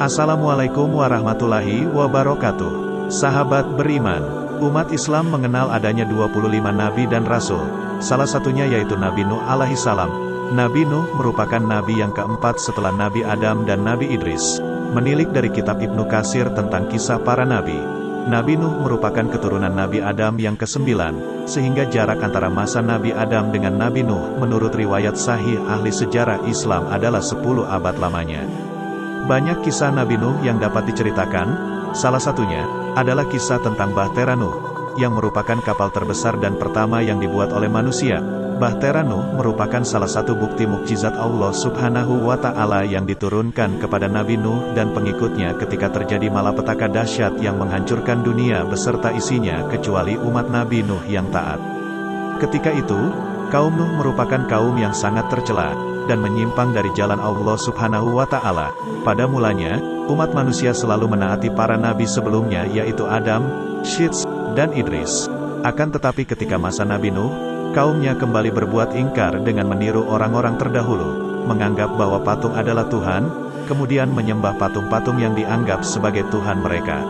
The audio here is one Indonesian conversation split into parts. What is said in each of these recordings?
Assalamualaikum warahmatullahi wabarakatuh. Sahabat beriman, umat Islam mengenal adanya 25 nabi dan rasul. Salah satunya yaitu Nabi Nuh alaihissalam. Nabi Nuh merupakan nabi yang keempat setelah Nabi Adam dan Nabi Idris. Menilik dari kitab Ibnu Katsir tentang kisah para nabi, Nabi Nuh merupakan keturunan Nabi Adam yang ke-9, sehingga jarak antara masa Nabi Adam dengan Nabi Nuh menurut riwayat sahih ahli sejarah Islam adalah 10 abad lamanya. Banyak kisah Nabi Nuh yang dapat diceritakan, salah satunya adalah kisah tentang Bahtera Nuh, yang merupakan kapal terbesar dan pertama yang dibuat oleh manusia. Bahtera Nuh merupakan salah satu bukti mukjizat Allah Subhanahu wa Ta'ala yang diturunkan kepada Nabi Nuh dan pengikutnya ketika terjadi malapetaka dahsyat yang menghancurkan dunia beserta isinya kecuali umat Nabi Nuh yang taat. Ketika itu, kaum Nuh merupakan kaum yang sangat tercela dan menyimpang dari jalan Allah Subhanahu wa Ta'ala. Pada mulanya, umat manusia selalu menaati para nabi sebelumnya yaitu Adam, Syits, dan Idris. Akan tetapi ketika masa Nabi Nuh, kaumnya kembali berbuat ingkar dengan meniru orang-orang terdahulu, menganggap bahwa patung adalah Tuhan, kemudian menyembah patung-patung yang dianggap sebagai Tuhan mereka.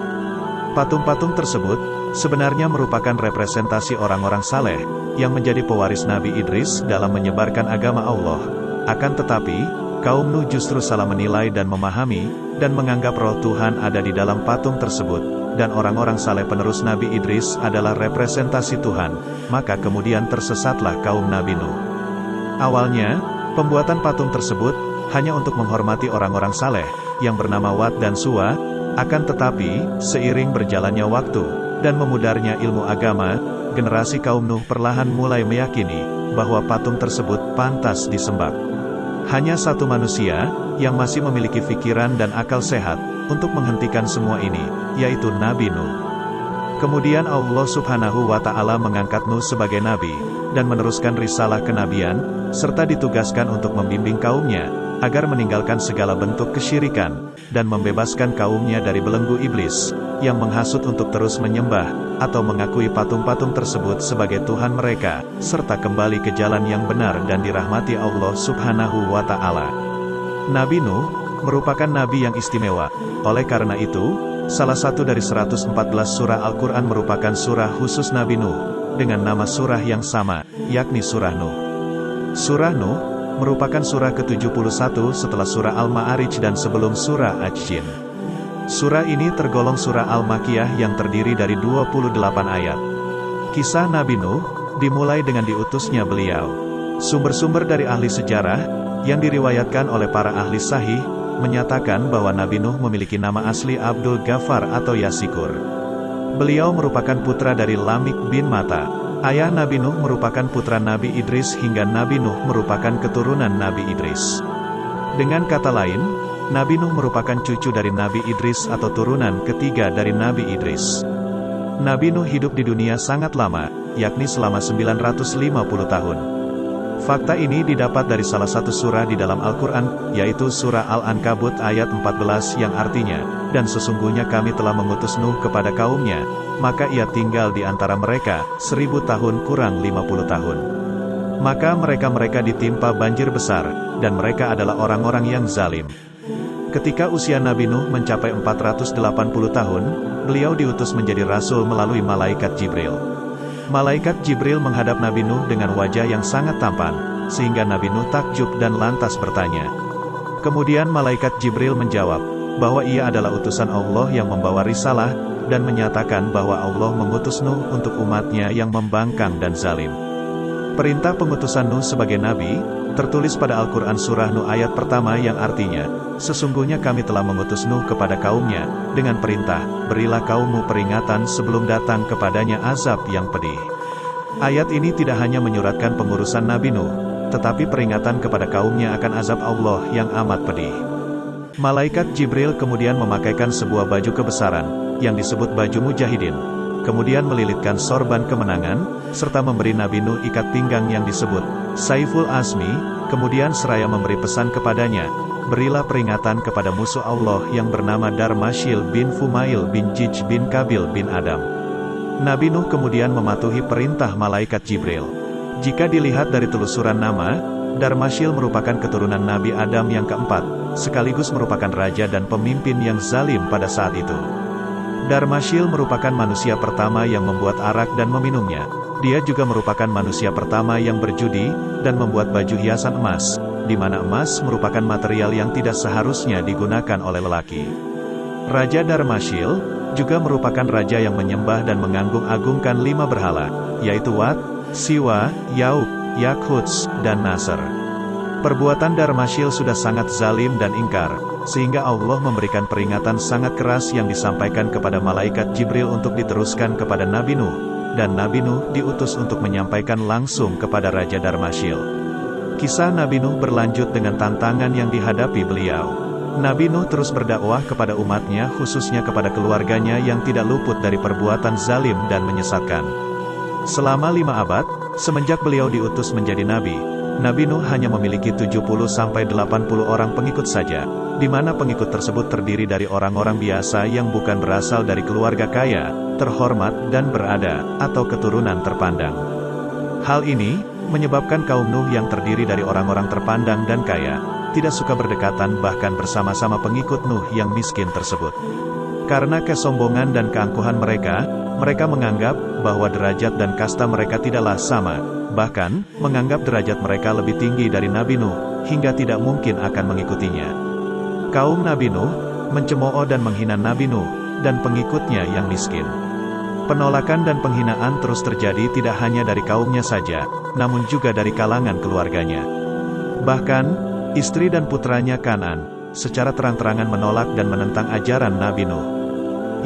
Patung-patung tersebut sebenarnya merupakan representasi orang-orang saleh yang menjadi pewaris Nabi Idris dalam menyebarkan agama Allah. Akan tetapi, kaum Nuh justru salah menilai dan memahami, dan menganggap roh Tuhan ada di dalam patung tersebut. Dan orang-orang saleh penerus Nabi Idris adalah representasi Tuhan, maka kemudian tersesatlah kaum Nabi Nuh. Awalnya, pembuatan patung tersebut hanya untuk menghormati orang-orang saleh yang bernama Wat dan Suwa, akan tetapi, seiring berjalannya waktu dan memudarnya ilmu agama, generasi kaum Nuh perlahan mulai meyakini bahwa patung tersebut pantas disembah. Hanya satu manusia yang masih memiliki pikiran dan akal sehat untuk menghentikan semua ini, yaitu Nabi Nuh. Kemudian Allah Subhanahu wa Ta'ala mengangkat Nuh sebagai nabi dan meneruskan risalah kenabian, serta ditugaskan untuk membimbing kaumnya agar meninggalkan segala bentuk kesyirikan dan membebaskan kaumnya dari belenggu iblis yang menghasut untuk terus menyembah atau mengakui patung-patung tersebut sebagai Tuhan mereka, serta kembali ke jalan yang benar dan dirahmati Allah Subhanahu wa Ta'ala. Nabi Nuh merupakan nabi yang istimewa. Oleh karena itu, salah satu dari 114 surah Al-Quran merupakan surah khusus Nabi Nuh, dengan nama surah yang sama, yakni surah Nuh. Surah Nuh merupakan surah ke-71 setelah surah Al-Ma'arij dan sebelum surah Aj-Jin. Surah ini tergolong surah Al-Makiyah yang terdiri dari 28 ayat. Kisah Nabi Nuh dimulai dengan diutusnya beliau. Sumber-sumber dari ahli sejarah yang diriwayatkan oleh para ahli sahih menyatakan bahwa Nabi Nuh memiliki nama asli Abdul Ghaffar atau Yasikur. Beliau merupakan putra dari Lamik bin Mata. Ayah Nabi Nuh merupakan putra Nabi Idris hingga Nabi Nuh merupakan keturunan Nabi Idris. Dengan kata lain, Nabi Nuh merupakan cucu dari Nabi Idris atau turunan ketiga dari Nabi Idris. Nabi Nuh hidup di dunia sangat lama, yakni selama 950 tahun. Fakta ini didapat dari salah satu surah di dalam Al-Quran, yaitu surah Al-Ankabut ayat 14 yang artinya, dan sesungguhnya kami telah mengutus Nuh kepada kaumnya, maka ia tinggal di antara mereka, 1000 tahun kurang 50 tahun. Maka mereka ditimpa banjir besar, dan mereka adalah orang-orang yang zalim. Ketika usia Nabi Nuh mencapai 480 tahun, beliau diutus menjadi rasul melalui malaikat Jibril. Malaikat Jibril menghadap Nabi Nuh dengan wajah yang sangat tampan, sehingga Nabi Nuh takjub dan lantas bertanya. Kemudian malaikat Jibril menjawab, bahwa ia adalah utusan Allah yang membawa risalah, dan menyatakan bahwa Allah mengutus Nuh untuk umatnya yang membangkang dan zalim. Perintah pengutusan Nuh sebagai nabi, tertulis pada Al-Quran surah Nuh ayat pertama yang artinya, sesungguhnya kami telah mengutus Nuh kepada kaumnya, dengan perintah, berilah kaummu peringatan sebelum datang kepadanya azab yang pedih. Ayat ini tidak hanya menyuratkan pengurusan Nabi Nuh, tetapi peringatan kepada kaumnya akan azab Allah yang amat pedih. Malaikat Jibril kemudian memakaikan sebuah baju kebesaran, yang disebut baju mujahidin, kemudian melilitkan sorban kemenangan, serta memberi Nabi Nuh ikat pinggang yang disebut Saiful Azmi, kemudian seraya memberi pesan kepadanya, berilah peringatan kepada musuh Allah yang bernama Darmashil bin Fumail bin Jij bin Kabil bin Adam. Nabi Nuh kemudian mematuhi perintah malaikat Jibril. Jika dilihat dari telusuran nama, Darmashil merupakan keturunan Nabi Adam yang keempat, sekaligus merupakan raja dan pemimpin yang zalim pada saat itu. Darmashil merupakan manusia pertama yang membuat arak dan meminumnya. Dia juga merupakan manusia pertama yang berjudi, dan membuat baju hiasan emas, di mana emas merupakan material yang tidak seharusnya digunakan oleh lelaki. Raja Darmashil juga merupakan raja yang menyembah dan mengagungkan 5 berhala, yaitu Wat, Siwa, Yauk, Yakhuts, dan Nasr. Perbuatan Darmashil sudah sangat zalim dan ingkar, sehingga Allah memberikan peringatan sangat keras yang disampaikan kepada malaikat Jibril untuk diteruskan kepada Nabi Nuh, dan Nabi Nuh diutus untuk menyampaikan langsung kepada Raja Darmashil. Kisah Nabi Nuh berlanjut dengan tantangan yang dihadapi beliau. Nabi Nuh terus berdakwah kepada umatnya, khususnya kepada keluarganya yang tidak luput dari perbuatan zalim dan menyesatkan. Selama 5 abad, semenjak beliau diutus menjadi Nabi, Nabi Nuh hanya memiliki 70-80 orang pengikut saja, di mana pengikut tersebut terdiri dari orang-orang biasa yang bukan berasal dari keluarga kaya, terhormat, dan berada, atau keturunan terpandang. Hal ini menyebabkan kaum Nuh yang terdiri dari orang-orang terpandang dan kaya, tidak suka berdekatan bahkan bersama-sama pengikut Nuh yang miskin tersebut. Karena kesombongan dan keangkuhan mereka menganggap bahwa derajat dan kasta mereka tidaklah sama, bahkan menganggap derajat mereka lebih tinggi dari Nabi Nuh, hingga tidak mungkin akan mengikutinya. Kaum Nabi Nuh mencemooh dan menghina Nabi Nuh dan pengikutnya yang miskin. Penolakan dan penghinaan terus terjadi tidak hanya dari kaumnya saja, namun juga dari kalangan keluarganya. Bahkan, istri dan putranya Kanan secara terang-terangan menolak dan menentang ajaran Nabi Nuh.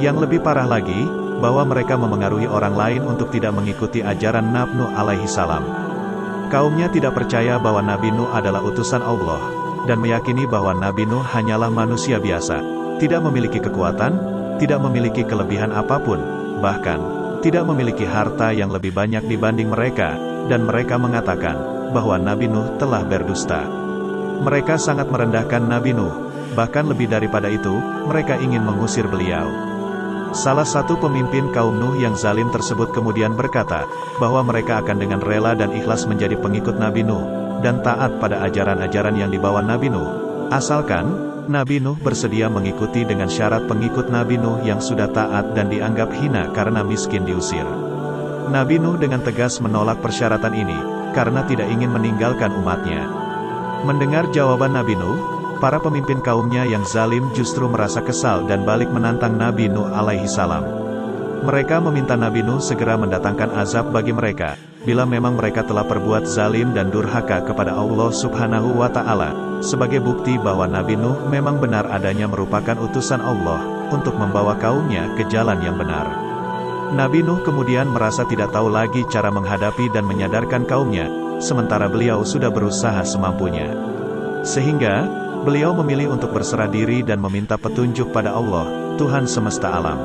Yang lebih parah lagi, bahwa mereka memengaruhi orang lain untuk tidak mengikuti ajaran Nabi Nuh alaihi salam. Kaumnya tidak percaya bahwa Nabi Nuh adalah utusan Allah, dan meyakini bahwa Nabi Nuh hanyalah manusia biasa, tidak memiliki kekuatan, tidak memiliki kelebihan apapun, bahkan tidak memiliki harta yang lebih banyak dibanding mereka, dan mereka mengatakan bahwa Nabi Nuh telah berdusta. Mereka sangat merendahkan Nabi Nuh, bahkan lebih daripada itu, mereka ingin mengusir beliau. Salah satu pemimpin kaum Nuh yang zalim tersebut kemudian berkata, bahwa mereka akan dengan rela dan ikhlas menjadi pengikut Nabi Nuh, dan taat pada ajaran-ajaran yang dibawa Nabi Nuh, asalkan Nabi Nuh bersedia mengikuti dengan syarat pengikut Nabi Nuh yang sudah taat dan dianggap hina karena miskin diusir. Nabi Nuh dengan tegas menolak persyaratan ini, karena tidak ingin meninggalkan umatnya. Mendengar jawaban Nabi Nuh, para pemimpin kaumnya yang zalim justru merasa kesal dan balik menantang Nabi Nuh alaihi salam. Mereka meminta Nabi Nuh segera mendatangkan azab bagi mereka, bila memang mereka telah berbuat zalim dan durhaka kepada Allah subhanahu wa ta'ala, sebagai bukti bahwa Nabi Nuh memang benar adanya merupakan utusan Allah, untuk membawa kaumnya ke jalan yang benar. Nabi Nuh kemudian merasa tidak tahu lagi cara menghadapi dan menyadarkan kaumnya, sementara beliau sudah berusaha semampunya. Sehingga, beliau memilih untuk berserah diri dan meminta petunjuk pada Allah, Tuhan semesta alam.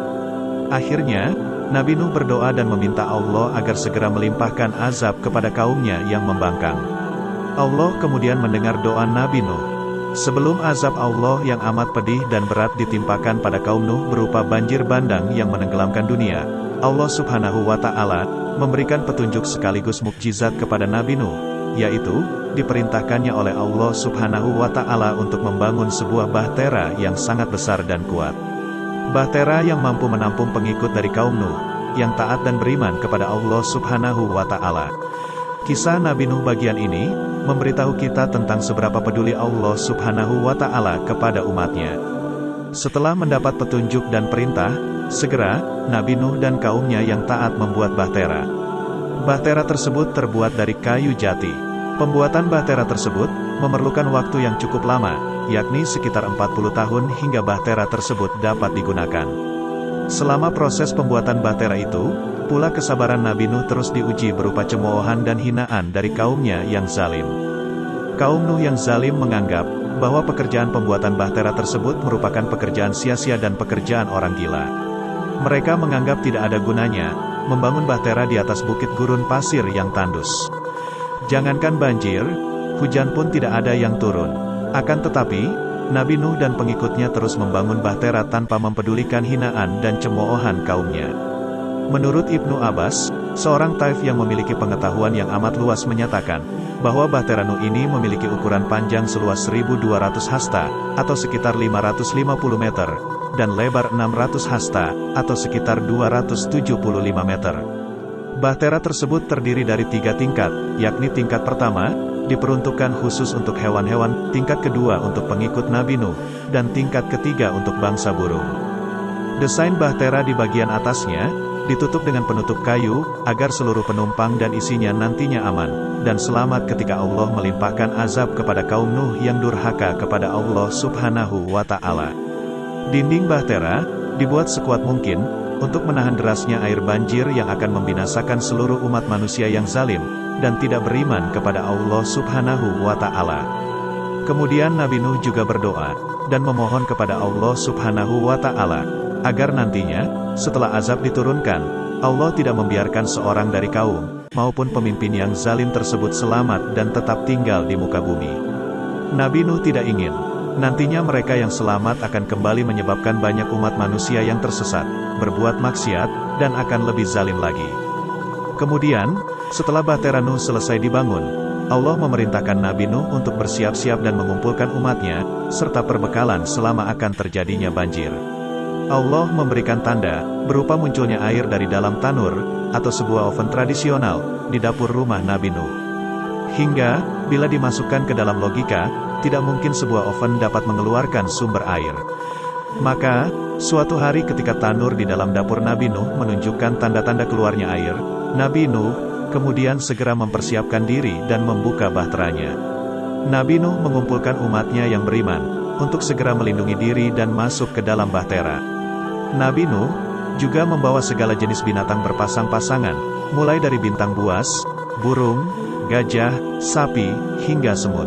Akhirnya, Nabi Nuh berdoa dan meminta Allah agar segera melimpahkan azab kepada kaumnya yang membangkang. Allah kemudian mendengar doa Nabi Nuh. Sebelum azab Allah yang amat pedih dan berat ditimpakan pada kaum Nuh berupa banjir bandang yang menenggelamkan dunia, Allah subhanahu wa ta'ala memberikan petunjuk sekaligus mukjizat kepada Nabi Nuh, yaitu, diperintahkannya oleh Allah subhanahu wa ta'ala untuk membangun sebuah bahtera yang sangat besar dan kuat. Bahtera yang mampu menampung pengikut dari kaum Nuh, yang taat dan beriman kepada Allah subhanahu wa ta'ala. Kisah Nabi Nuh bagian ini, memberitahu kita tentang seberapa peduli Allah subhanahu wa ta'ala kepada umatnya. Setelah mendapat petunjuk dan perintah, segera, Nabi Nuh dan kaumnya yang taat membuat bahtera. Bahtera tersebut terbuat dari kayu jati. Pembuatan bahtera tersebut memerlukan waktu yang cukup lama, yakni sekitar 40 tahun hingga bahtera tersebut dapat digunakan. Selama proses pembuatan bahtera itu, pula kesabaran Nabi Nuh terus diuji berupa cemoohan dan hinaan dari kaumnya yang zalim. Kaum Nuh yang zalim menganggap bahwa pekerjaan pembuatan bahtera tersebut merupakan pekerjaan sia-sia dan pekerjaan orang gila. Mereka menganggap tidak ada gunanya membangun bahtera di atas bukit gurun pasir yang tandus. Jangankan banjir, hujan pun tidak ada yang turun. Akan tetapi, Nabi Nuh dan pengikutnya terus membangun bahtera tanpa mempedulikan hinaan dan cemoohan kaumnya. Menurut Ibnu Abbas, seorang Taif yang memiliki pengetahuan yang amat luas menyatakan, bahwa Bahtera Nuh ini memiliki ukuran panjang seluas 1.200 hasta, atau sekitar 550 meter, dan lebar 600 hasta, atau sekitar 275 meter. Bahtera tersebut terdiri dari 3 tingkat, yakni tingkat pertama, diperuntukkan khusus untuk hewan-hewan, tingkat kedua untuk pengikut Nabi Nuh, dan tingkat ketiga untuk bangsa burung. Desain Bahtera di bagian atasnya, ditutup dengan penutup kayu, agar seluruh penumpang dan isinya nantinya aman, dan selamat ketika Allah melimpahkan azab kepada kaum Nuh yang durhaka kepada Allah Subhanahu wa Ta'ala. Dinding Bahtera dibuat sekuat mungkin untuk menahan derasnya air banjir yang akan membinasakan seluruh umat manusia yang zalim dan tidak beriman kepada Allah Subhanahu wa Ta'ala. Kemudian Nabi Nuh juga berdoa dan memohon kepada Allah Subhanahu wa Ta'ala agar nantinya, setelah azab diturunkan, Allah tidak membiarkan seorang dari kaum maupun pemimpin yang zalim tersebut selamat dan tetap tinggal di muka bumi. Nabi Nuh tidak ingin nantinya mereka yang selamat akan kembali menyebabkan banyak umat manusia yang tersesat, berbuat maksiat, dan akan lebih zalim lagi. Kemudian, setelah Bahtera Nuh selesai dibangun, Allah memerintahkan Nabi Nuh untuk bersiap-siap dan mengumpulkan umatnya, serta perbekalan selama akan terjadinya banjir. Allah memberikan tanda, berupa munculnya air dari dalam tanur, atau sebuah oven tradisional, di dapur rumah Nabi Nuh. Hingga, bila dimasukkan ke dalam logika, tidak mungkin sebuah oven dapat mengeluarkan sumber air. Maka, suatu hari ketika tanur di dalam dapur Nabi Nuh menunjukkan tanda-tanda keluarnya air, Nabi Nuh kemudian segera mempersiapkan diri dan membuka bahteranya. Nabi Nuh mengumpulkan umatnya yang beriman, untuk segera melindungi diri dan masuk ke dalam bahtera. Nabi Nuh juga membawa segala jenis binatang berpasang-pasangan, mulai dari bintang buas, burung, gajah, sapi, hingga semut.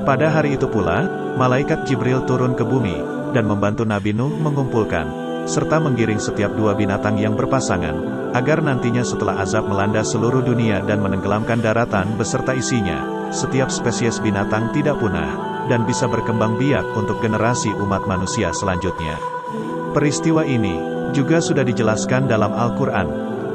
Pada hari itu pula, malaikat Jibril turun ke bumi, dan membantu Nabi Nuh mengumpulkan, serta menggiring setiap 2 binatang yang berpasangan, agar nantinya setelah azab melanda seluruh dunia dan menenggelamkan daratan beserta isinya, setiap spesies binatang tidak punah, dan bisa berkembang biak untuk generasi umat manusia selanjutnya. Peristiwa ini juga sudah dijelaskan dalam Al-Quran.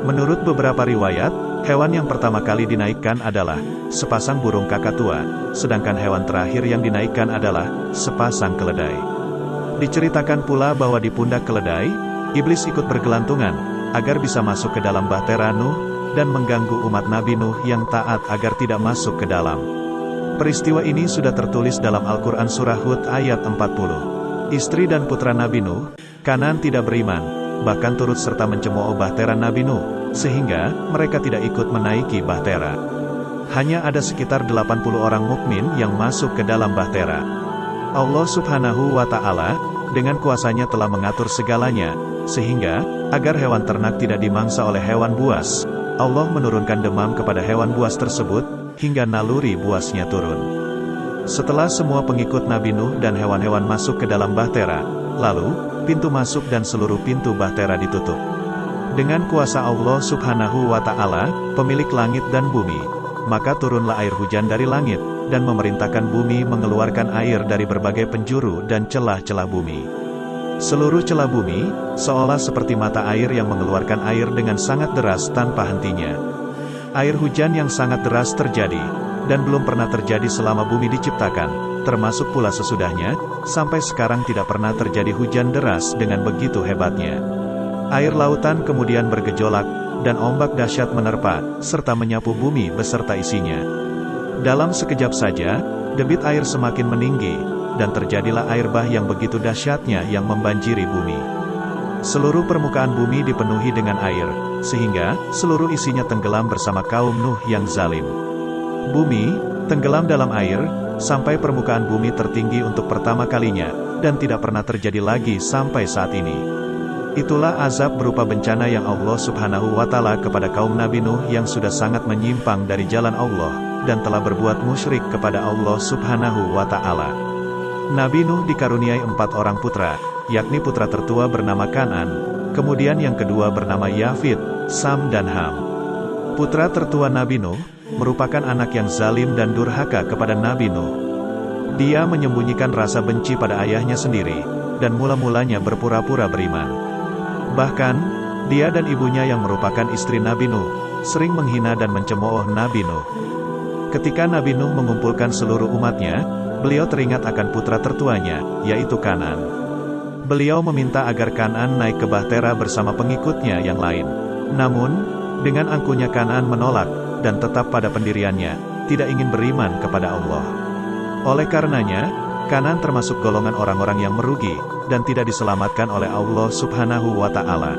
Menurut beberapa riwayat, hewan yang pertama kali dinaikkan adalah sepasang burung kakatua, sedangkan hewan terakhir yang dinaikkan adalah sepasang keledai. Diceritakan pula bahwa di pundak keledai, iblis ikut bergelantungan, agar bisa masuk ke dalam bahtera Nuh, dan mengganggu umat Nabi Nuh yang taat agar tidak masuk ke dalam. Peristiwa ini sudah tertulis dalam Al-Quran Surah Hud ayat 40. Istri dan putra Nabi Nuh, Kanan tidak beriman, bahkan turut serta mencemooh bahtera Nabi Nuh, sehingga mereka tidak ikut menaiki bahtera. Hanya ada sekitar 80 orang mukmin yang masuk ke dalam bahtera. Allah Subhanahu wa Ta'ala, dengan kuasanya telah mengatur segalanya, sehingga, agar hewan ternak tidak dimangsa oleh hewan buas, Allah menurunkan demam kepada hewan buas tersebut, hingga naluri buasnya turun. Setelah semua pengikut Nabi Nuh dan hewan-hewan masuk ke dalam bahtera, lalu, pintu masuk dan seluruh pintu bahtera ditutup. Dengan kuasa Allah Subhanahu wa Ta'ala, pemilik langit dan bumi, maka turunlah air hujan dari langit, dan memerintahkan bumi mengeluarkan air dari berbagai penjuru dan celah-celah bumi. Seluruh celah bumi, seolah seperti mata air yang mengeluarkan air dengan sangat deras tanpa hentinya. Air hujan yang sangat deras terjadi, dan belum pernah terjadi selama bumi diciptakan, termasuk pula sesudahnya, sampai sekarang tidak pernah terjadi hujan deras dengan begitu hebatnya. Air lautan kemudian bergejolak, dan ombak dahsyat menerpa, serta menyapu bumi beserta isinya. Dalam sekejap saja, debit air semakin meninggi, dan terjadilah air bah yang begitu dahsyatnya yang membanjiri bumi. Seluruh permukaan bumi dipenuhi dengan air, sehingga seluruh isinya tenggelam bersama kaum Nuh yang zalim. Bumi tenggelam dalam air, sampai permukaan bumi tertinggi untuk pertama kalinya, dan tidak pernah terjadi lagi sampai saat ini. Itulah azab berupa bencana yang Allah Subhanahu wa Ta'ala kepada kaum Nabi Nuh yang sudah sangat menyimpang dari jalan Allah, dan telah berbuat musyrik kepada Allah Subhanahu wa Ta'ala. Nabi Nuh dikaruniai 4 orang putra, yakni putra tertua bernama Kanan, kemudian yang kedua bernama Yafid, Sam dan Ham. Putra tertua Nabi Nuh merupakan anak yang zalim dan durhaka kepada Nabi Nuh. Dia menyembunyikan rasa benci pada ayahnya sendiri, dan mula-mulanya berpura-pura beriman. Bahkan, dia dan ibunya yang merupakan istri Nabi Nuh, sering menghina dan mencemooh Nabi Nuh. Ketika Nabi Nuh mengumpulkan seluruh umatnya, beliau teringat akan putra tertuanya, yaitu Kanan. Beliau meminta agar Kanan naik ke bahtera bersama pengikutnya yang lain. Namun, dengan angkuhnya Kanan menolak, dan tetap pada pendiriannya, tidak ingin beriman kepada Allah. Oleh karenanya, Kanan termasuk golongan orang-orang yang merugi, dan tidak diselamatkan oleh Allah Subhanahu wa Ta'ala.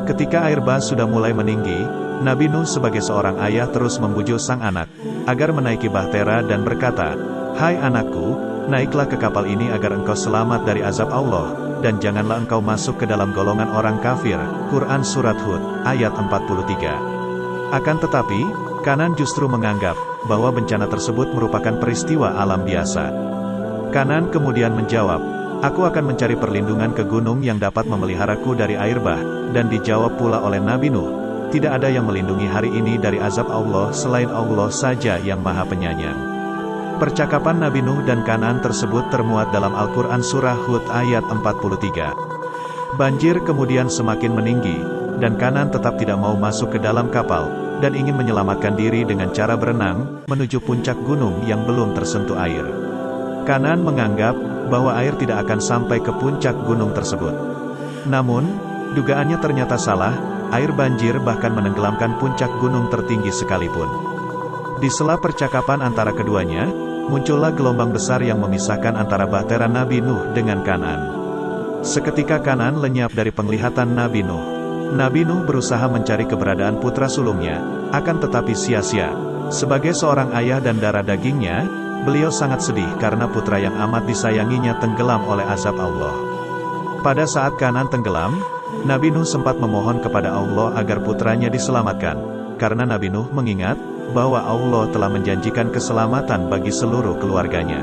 Ketika air bah sudah mulai meninggi, Nabi Nuh sebagai seorang ayah terus membujuk sang anak, agar menaiki bahtera dan berkata, "Hai anakku, naiklah ke kapal ini agar engkau selamat dari azab Allah, dan janganlah engkau masuk ke dalam golongan orang kafir." Quran Surat Hud, ayat 43. Akan tetapi, Kanan justru menganggap, bahwa bencana tersebut merupakan peristiwa alam biasa. Kanan kemudian menjawab, "Aku akan mencari perlindungan ke gunung yang dapat memeliharaku dari air bah," dan dijawab pula oleh Nabi Nuh, "Tidak ada yang melindungi hari ini dari azab Allah selain Allah saja yang Maha Penyayang." Percakapan Nabi Nuh dan Kanan tersebut termuat dalam Al-Quran Surah Hud ayat 43. Banjir kemudian semakin meninggi, dan Kanan tetap tidak mau masuk ke dalam kapal, dan ingin menyelamatkan diri dengan cara berenang, menuju puncak gunung yang belum tersentuh air. Kanan menganggap, bahwa air tidak akan sampai ke puncak gunung tersebut. Namun, dugaannya ternyata salah. Air banjir bahkan menenggelamkan puncak gunung tertinggi sekalipun. Di sela percakapan antara keduanya, muncullah gelombang besar yang memisahkan antara bahtera Nabi Nuh dengan Kanan. Seketika Kanan lenyap dari penglihatan Nabi Nuh. Nabi Nuh berusaha mencari keberadaan putra sulungnya, akan tetapi sia-sia. Sebagai seorang ayah dan darah dagingnya, beliau sangat sedih karena putra yang amat disayanginya tenggelam oleh azab Allah. Pada saat Kanan tenggelam, Nabi Nuh sempat memohon kepada Allah agar putranya diselamatkan, karena Nabi Nuh mengingat, bahwa Allah telah menjanjikan keselamatan bagi seluruh keluarganya.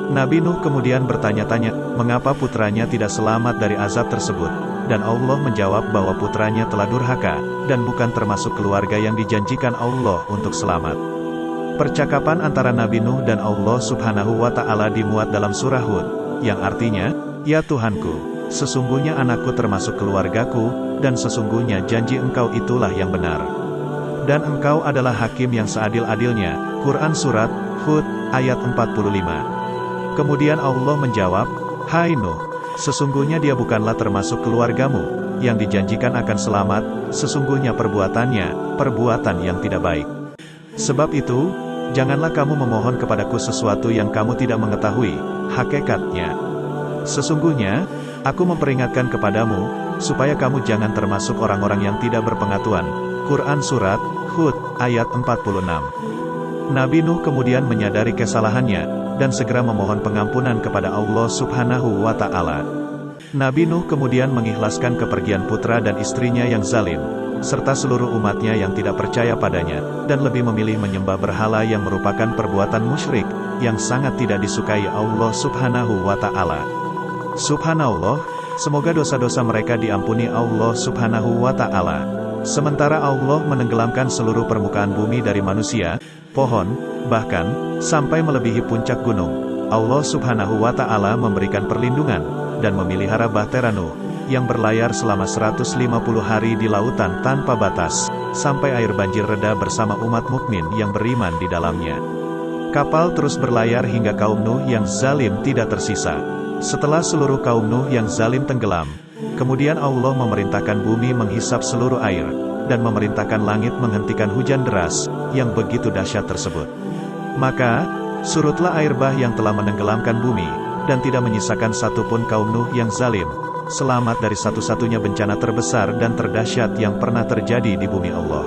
Nabi Nuh kemudian bertanya-tanya, mengapa putranya tidak selamat dari azab tersebut, dan Allah menjawab bahwa putranya telah durhaka, dan bukan termasuk keluarga yang dijanjikan Allah untuk selamat. Percakapan antara Nabi Nuh dan Allah Subhanahu wa Ta'ala dimuat dalam surah Hud, yang artinya, "Ya Tuhanku, sesungguhnya anakku termasuk keluargaku, dan sesungguhnya janji engkau itulah yang benar. Dan engkau adalah hakim yang seadil-adilnya." Quran Surat Hud, ayat 45. Kemudian Allah menjawab, "Hai Nuh, sesungguhnya dia bukanlah termasuk keluargamu, yang dijanjikan akan selamat, sesungguhnya perbuatannya, perbuatan yang tidak baik. Sebab itu, janganlah kamu memohon kepadaku sesuatu yang kamu tidak mengetahui hakikatnya. Sesungguhnya, aku memperingatkan kepadamu, supaya kamu jangan termasuk orang-orang yang tidak berpengetahuan." Quran Surat Hud, ayat 46. Nabi Nuh kemudian menyadari kesalahannya, dan segera memohon pengampunan kepada Allah Subhanahu wa Ta'ala. Nabi Nuh kemudian mengikhlaskan kepergian putra dan istrinya yang zalim, serta seluruh umatnya yang tidak percaya padanya, dan lebih memilih menyembah berhala yang merupakan perbuatan musyrik, yang sangat tidak disukai Allah Subhanahu wa Ta'ala. Subhanallah, semoga dosa-dosa mereka diampuni Allah Subhanahu wa Ta'ala. Sementara Allah menenggelamkan seluruh permukaan bumi dari manusia, pohon, bahkan, sampai melebihi puncak gunung, Allah Subhanahu wa Ta'ala memberikan perlindungan, dan memelihara bahtera Nuh, yang berlayar selama 150 hari di lautan tanpa batas, sampai air banjir reda bersama umat mukmin yang beriman di dalamnya. Kapal terus berlayar hingga kaum Nuh yang zalim tidak tersisa. Setelah seluruh kaum Nuh yang zalim tenggelam, kemudian Allah memerintahkan bumi menghisap seluruh air, dan memerintahkan langit menghentikan hujan deras, yang begitu dahsyat tersebut. Maka, surutlah air bah yang telah menenggelamkan bumi, dan tidak menyisakan satupun kaum Nuh yang zalim, selamat dari satu-satunya bencana terbesar dan terdahsyat yang pernah terjadi di bumi Allah.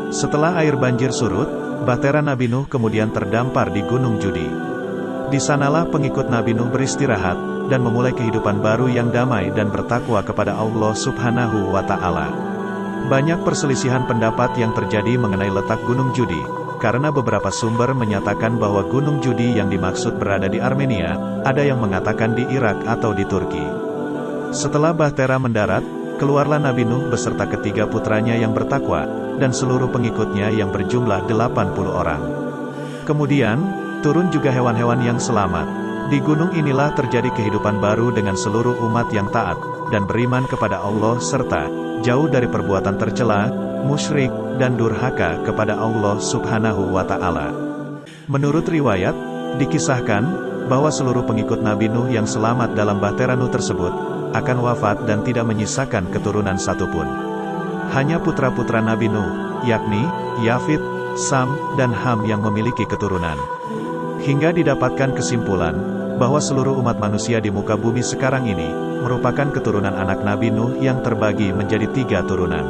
Setelah air banjir surut, bahtera Nabi Nuh kemudian terdampar di Gunung Judi. Di sanalah pengikut Nabi Nuh beristirahat, dan memulai kehidupan baru yang damai dan bertakwa kepada Allah Subhanahu wa Ta'ala. Banyak perselisihan pendapat yang terjadi mengenai letak Gunung Judi, karena beberapa sumber menyatakan bahwa Gunung Judi yang dimaksud berada di Armenia, ada yang mengatakan di Irak atau di Turki. Setelah bahtera mendarat, keluarlah Nabi Nuh beserta ketiga putranya yang bertakwa, dan seluruh pengikutnya yang berjumlah 80 orang. Kemudian, turun juga hewan-hewan yang selamat. Di gunung inilah terjadi kehidupan baru dengan seluruh umat yang taat, dan beriman kepada Allah serta jauh dari perbuatan tercela, musyrik, dan durhaka kepada Allah Subhanahu wa Ta'ala. Menurut riwayat, dikisahkan bahwa seluruh pengikut Nabi Nuh yang selamat dalam bahtera Nuh tersebut akan wafat dan tidak menyisakan keturunan satupun. Hanya putra-putra Nabi Nuh, yakni Yafit, Sam, dan Ham yang memiliki keturunan. Hingga didapatkan kesimpulan bahwa seluruh umat manusia di muka bumi sekarang ini merupakan keturunan anak Nabi Nuh yang terbagi menjadi 3 turunan.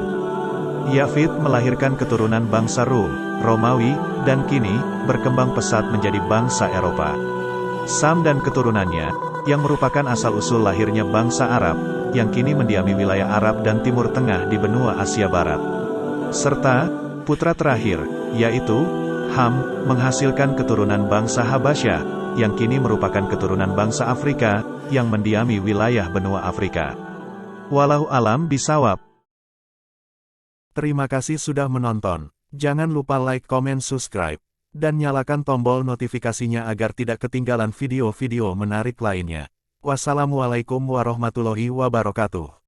Yafit melahirkan keturunan bangsa Rum, Romawi, dan kini berkembang pesat menjadi bangsa Eropa. Sam dan keturunannya, yang merupakan asal-usul lahirnya bangsa Arab, yang kini mendiami wilayah Arab dan Timur Tengah di benua Asia Barat. Serta, putra terakhir, yaitu Ham, menghasilkan keturunan bangsa Habasyah, yang kini merupakan keturunan bangsa Afrika, yang mendiami wilayah benua Afrika. Wallahu alam bisawab. Terima kasih sudah menonton. Jangan lupa like, comment, subscribe, dan nyalakan tombol notifikasinya agar tidak ketinggalan video-video menarik lainnya. Wassalamualaikum warahmatullahi wabarakatuh.